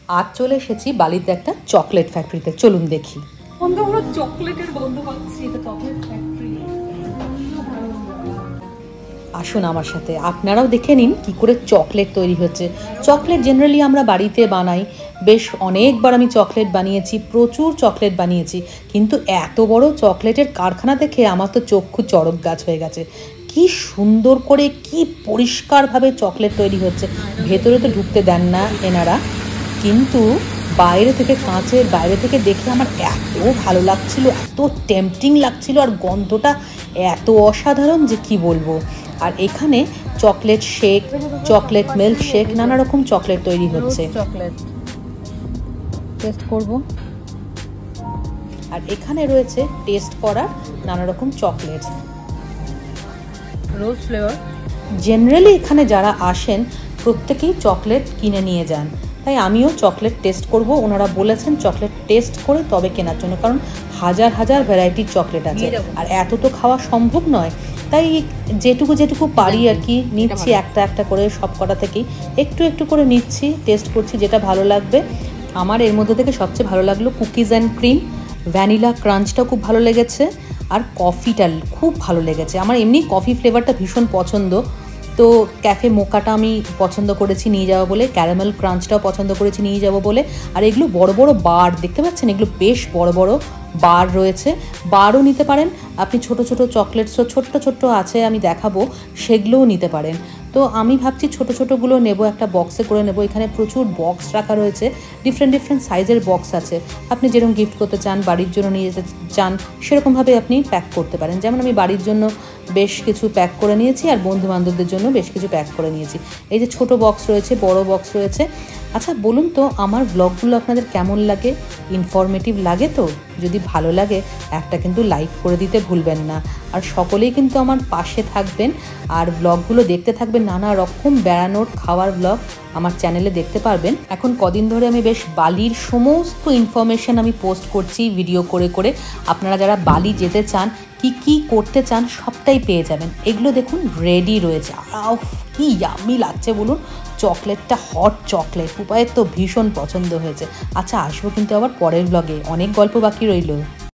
আজ চলে এসেছি বালিতে একটা চকলেট ফ্যাক্টরিতে, চলুন দেখি। পুরো চকলেটের গন্ধ পাচ্ছি, এটা চকলেট ফ্যাক্টরি। আসুন আমার সাথে, আপনারাও দেখে নিন কি করে চকলেট তৈরি হচ্ছে। চকলেট জেনারেলি আমরা বাড়িতে বানাই, বেশ অনেকবার আমি চকলেট বানিয়েছি, প্রচুর চকলেট বানিয়েছি, কিন্তু এত বড় চকলেটের কারখানা দেখে আমার তো চক্ষু চড়ক গাছ হয়ে গেছে। কি সুন্দর করে, কি পরিষ্কারভাবে চকলেট তৈরি হচ্ছে। ভেতরে তো ঢুকতে দেন না এনারা, কিন্তু বাইরে থেকে, কাঁচের বাইরে থেকে দেখে আমার এত ভালো লাগছিল, এত টেম্পটিং লাগছিল, আর গন্ধটা এত অসাধারণ যে কি বলবো। আর এখানে chocolate shake, chocolate milk shake, নানা রকম চকলেট তৈরি হচ্ছে। চকলেট টেস্ট করব। আর এখানে রয়েছে টেস্ট করার নানা রকম চকলেট, রোজ ফ্লেভার। জেনারেলি এখানে যারা আসেন প্রত্যেকেই চকলেট কিনে নিয়ে যান, তাই আমিও চকলেট টেস্ট করব। ওনারা বলেছেন চকলেট টেস্ট করে তবে কেনার জন্য, কারণ হাজার হাজার ভ্যারাইটির চকলেট আছে আর এত তো খাওয়া সম্ভব নয়। তাই যেটুকু পারি আর কি নিচ্ছি, একটা একটা করে সব কটা থেকেই একটু একটু করে নিচ্ছি, টেস্ট করছি যেটা ভালো লাগবে। আমার এর মধ্যে থেকে সবচেয়ে ভালো লাগলো কুকিজ অ্যান্ড ক্রিম, ভ্যানিলা ক্রাঞ্চটাও খুব ভালো লেগেছে, আর কফিটা খুব ভালো লেগেছে। আমার এমনি কফি ফ্লেভারটা ভীষণ পছন্দ, তো ক্যাফে মোকাটা আমি পছন্দ করেছি নিয়ে যাবো বলে, ক্যারামেল ক্রাঞ্চটাও পছন্দ করেছি নিয়ে যাবো বলে। আর এগুলো বড় বড় বার দেখতে পাচ্ছেন, এগুলো বেশ বড় বড় বার রয়েছে, বারও নিতে পারেন আপনি। ছোট ছোট চকলেটসও ছোট্ট ছোট্ট আছে, আমি দেখাবো, সেগুলোও নিতে পারেন। তো আমি ভাবছি ছোট ছোটোগুলো নেব, একটা বক্সে করে নেব। এখানে প্রচুর বক্স রাখা রয়েছে, ডিফারেন্ট ডিফারেন্ট সাইজের বক্স আছে। আপনি যেরকম গিফট করতে চান, বাড়ির জন্য নিয়ে যেতে চান, সেরকমভাবে আপনি প্যাক করতে পারেন। যেমন আমি বাড়ির জন্য বেশ কিছু প্যাক করে নিয়েছি, আর বন্ধু বান্ধবদের জন্য বেশ কিছু প্যাক করে নিয়েছি। এই যে ছোট বক্স রয়েছে, বড় বক্স রয়েছে। আচ্ছা বলুন তো, আমার ব্লগগুলো আপনাদের কেমন লাগে? ইনফরমেটিভ লাগে তো? যদি ভালো লাগে একটা কিন্তু লাইক করে দিতে ভুলবেন না। আর সকলেই কিন্তু আমার পাশে থাকবেন, আর ব্লগগুলো দেখতে থাকবেন। নানা রকম বেড়ানোর, খাওয়ার ব্লগ আমার চ্যানেলে দেখতে পারবেন। এখন কদিন ধরে আমি বেশ বালির সমস্ত ইনফরমেশন আমি পোস্ট করছি ভিডিও করে করে। আপনারা যারা বালি যেতে চান, কি করতে চান, সবটাই পেয়ে যাবেন। এগুলো দেখুন রেডি রয়েছে। কি ইয়াম্মি লাগছে বলুন, চকলেটটা হট চকলেট, উপায়ের তো ভীষণ পছন্দ হয়েছে। আচ্ছা আসবো কিন্তু আবার পরের ব্লগে, অনেক গল্প বাকি রইল।